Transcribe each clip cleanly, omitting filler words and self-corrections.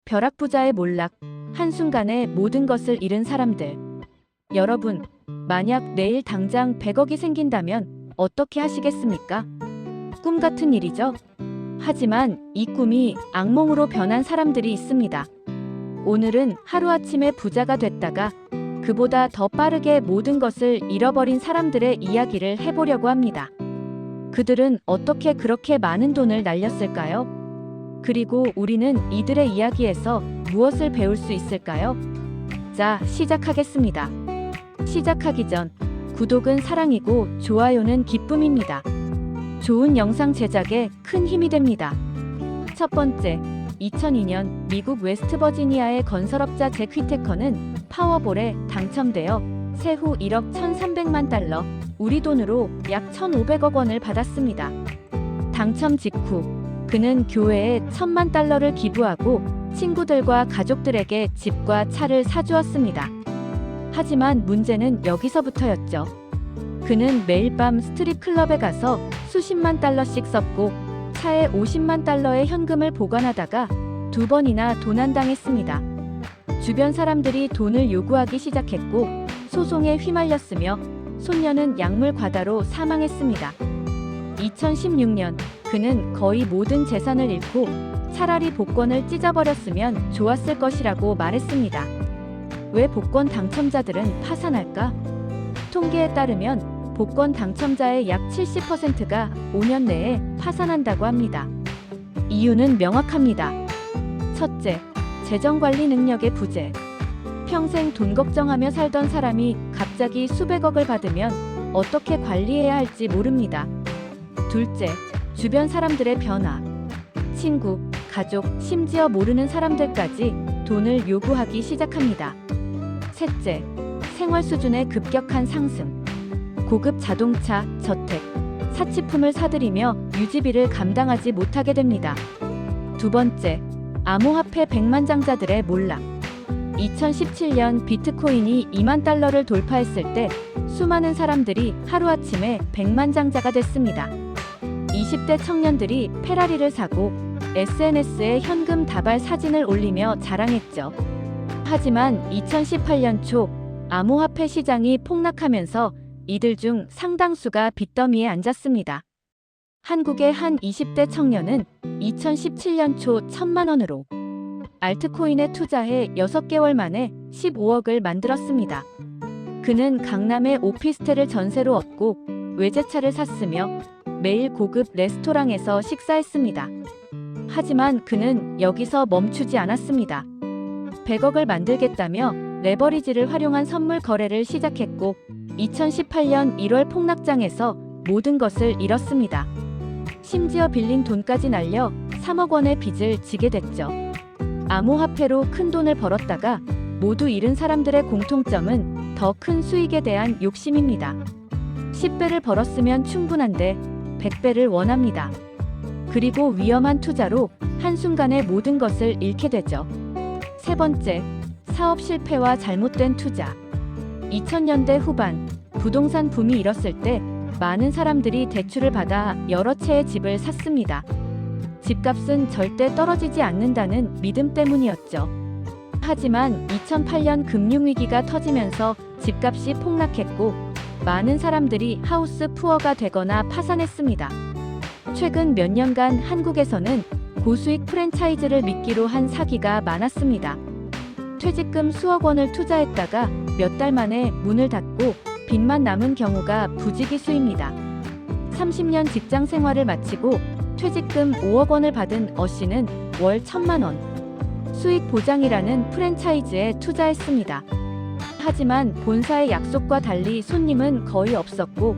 벼락부자의 몰락, 한순간에 모든 것을 잃은 사람들. 여러분, 만약 내일 당장 100억이 생긴다면 어떻게 하시겠습니까? 꿈 같은 일이죠? 하지만 이 꿈이 악몽으로 변한 사람들이 있습니다. 오늘은 하루아침에 부자가 됐다가 그보다 더 빠르게 모든 것을 잃어버린 사람들의 이야기를 해보려고 합니다. 그들은 어떻게 그렇게 많은 돈을 날렸을까요? 그리고 우리는 이들의 이야기에서 무엇을 배울 수 있을까요? 자, 시작하겠습니다. 시작하기 전 구독은 사랑이고 좋아요는 기쁨입니다. 좋은 영상 제작에 큰 힘이 됩니다. 첫 번째, 2002년 미국 웨스트버지니아의 건설업자 잭 휘테커는 파워볼에 당첨되어 세후 1억 1,300만 달러, 우리 돈으로 약 1,500억 원을 받았습니다. 당첨 직후 그는 교회에 1,000만 달러를 기부하고 친구들과 가족들에게 집과 차를 사주었습니다. 하지만 문제는 여기서부터였죠. 그는 매일 밤 스트립 클럽에 가서 수십만 달러씩 썼고 차에 50만 달러의 현금을 보관하다가 2번이나 도난당했습니다. 주변 사람들이 돈을 요구하기 시작했고 소송에 휘말렸으며 손녀는 약물 과다로 사망했습니다. 2016년 그는 거의 모든 재산을 잃고 차라리 복권을 찢어버렸으면 좋았을 것이라고 말했습니다. 왜 복권 당첨자들은 파산할까? 통계에 따르면 복권 당첨자의 약 70%가 5년 내에 파산한다고 합니다. 이유는 명확합니다. 첫째, 재정관리 능력의 부재. 평생 돈 걱정하며 살던 사람이 갑자기 수백억을 받으면 어떻게 관리해야 할지 모릅니다. 둘째, 주변 사람들의 변화. 친구, 가족, 심지어 모르는 사람들까지 돈을 요구하기 시작합니다. 셋째, 생활 수준의 급격한 상승. 고급 자동차, 저택, 사치품을 사들이며 유지비를 감당하지 못하게 됩니다. 두 번째, 암호화폐 백만장자들의 몰락. 2017년 비트코인이 2만 달러를 돌파했을 때 수많은 사람들이 하루아침에 백만장자가 됐습니다. 20대 청년들이 페라리를 사고 SNS에 현금 다발 사진을 올리며 자랑했죠. 하지만 2018년 초 암호화폐 시장이 폭락하면서 이들 중 상당수가 빚더미에 앉았습니다. 한국의 한 20대 청년은 2017년 초 1,000만 원으로 알트코인에 투자해 6개월 만에 15억을 만들었습니다. 그는 강남의 오피스텔을 전세로 얻고 외제차를 샀으며 매일 고급 레스토랑에서 식사했습니다. 하지만 그는 여기서 멈추지 않았습니다. 100억을 만들겠다며 레버리지를 활용한 선물 거래를 시작했고 2018년 1월 폭락장에서 모든 것을 잃었습니다. 심지어 빌린 돈까지 날려 3억 원의 빚을 지게 됐죠. 암호화폐로 큰 돈을 벌었다가 모두 잃은 사람들의 공통점은 더 큰 수익에 대한 욕심입니다. 10배를 벌었으면 충분한데 100배를 원합니다. 그리고 위험한 투자로 한순간에 모든 것을 잃게 되죠. 세 번째, 사업 실패와 잘못된 투자. 2000년대 후반, 부동산 붐이 일었을 때 많은 사람들이 대출을 받아 여러 채의 집을 샀습니다. 집값은 절대 떨어지지 않는다는 믿음 때문이었죠. 하지만 2008년 금융위기가 터지면서 집값이 폭락했고 많은 사람들이 하우스 푸어가 되거나 파산했습니다. 최근 몇 년간 한국에서는 고수익 프랜차이즈를 미끼로 한 사기가 많았습니다. 퇴직금 수억 원을 투자했다가 몇 달 만에 문을 닫고 빚만 남은 경우가 부지기수입니다. 30년 직장 생활을 마치고 퇴직금 5억 원을 받은 어 씨는 월 1,000만 원 수익 보장이라는 프랜차이즈에 투자했습니다. 하지만 본사의 약속과 달리 손님은 거의 없었고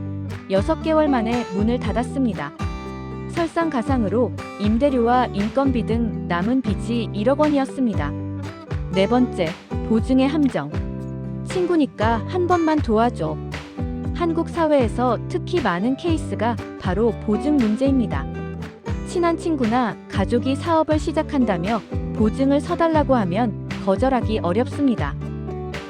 6개월 만에 문을 닫았습니다. 설상가상으로 임대료와 인건비 등 남은 빚이 1억 원이었습니다. 네 번째, 보증의 함정. 친구니까 한 번만 도와줘. 한국 사회에서 특히 많은 케이스가 바로 보증 문제입니다. 친한 친구나 가족이 사업을 시작한다며 보증을 서달라고 하면 거절하기 어렵습니다.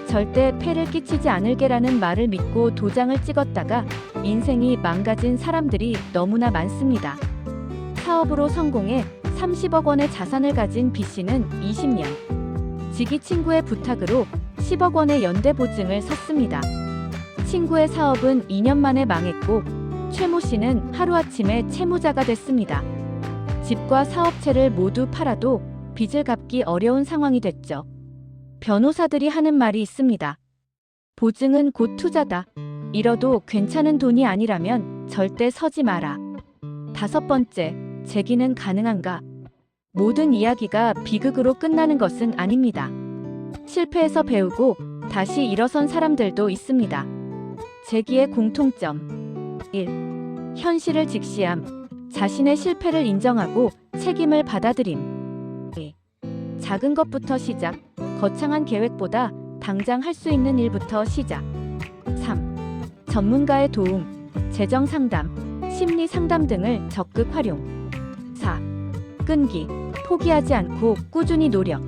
절대 폐를 끼치지 않을게라는 말을 믿고 도장을 찍었다가 인생이 망가진 사람들이 너무나 많습니다. 사업으로 성공해 30억 원의 자산을 가진 B씨는 20년 지기 친구의 부탁으로 10억 원의 연대 보증을 섰습니다. 친구의 사업은 2년 만에 망했고 최모 씨는 하루아침에 채무자가 됐습니다. 집과 사업체를 모두 팔아도 빚을 갚기 어려운 상황이 됐죠. 변호사들이 하는 말이 있습니다. 보증은 곧 투자다. 잃어도 괜찮은 돈이 아니라면 절대 서지 마라. 5번째, 재기는 가능한가? 모든 이야기가 비극으로 끝나는 것은 아닙니다. 실패해서 배우고 다시 일어선 사람들도 있습니다. 재기의 공통점 1. 현실을 직시함. 자신의 실패를 인정하고 책임을 받아들임. 2. 작은 것부터 시작. 거창한 계획보다 당장 할 수 있는 일부터 시작. 3. 전문가의 도움, 재정 상담, 심리 상담 등을 적극 활용. 4. 끈기, 포기하지 않고 꾸준히 노력.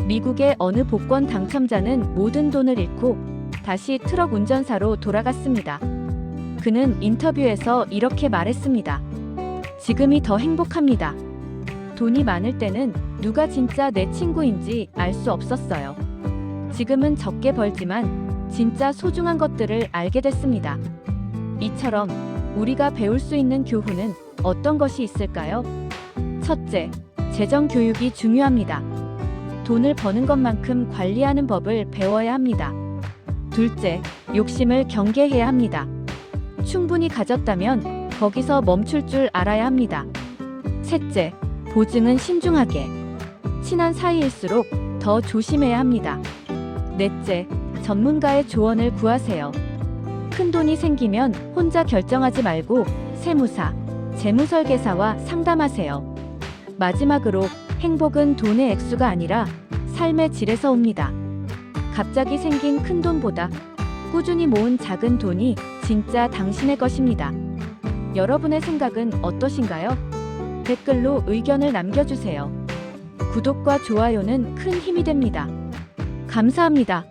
미국의 어느 복권 당첨자는 모든 돈을 잃고 다시 트럭 운전사로 돌아갔습니다. 그는 인터뷰에서 이렇게 말했습니다. 지금이 더 행복합니다. 돈이 많을 때는 누가 진짜 내 친구인지 알 수 없었어요. 지금은 적게 벌지만 진짜 소중한 것들을 알게 됐습니다. 이처럼 우리가 배울 수 있는 교훈은 어떤 것이 있을까요? 첫째, 재정 교육이 중요합니다. 돈을 버는 것만큼 관리하는 법을 배워야 합니다. 둘째, 욕심을 경계해야 합니다. 충분히 가졌다면 거기서 멈출 줄 알아야 합니다. 셋째, 보증은 신중하게. 친한 사이일수록 더 조심해야 합니다. 넷째, 전문가의 조언을 구하세요. 큰 돈이 생기면 혼자 결정하지 말고 세무사, 재무설계사와 상담하세요. 마지막으로 행복은 돈의 액수가 아니라 삶의 질에서 옵니다. 갑자기 생긴 큰 돈보다 꾸준히 모은 작은 돈이 진짜 당신의 것입니다. 여러분의 생각은 어떠신가요? 댓글로 의견을 남겨주세요. 구독과 좋아요는 큰 힘이 됩니다. 감사합니다.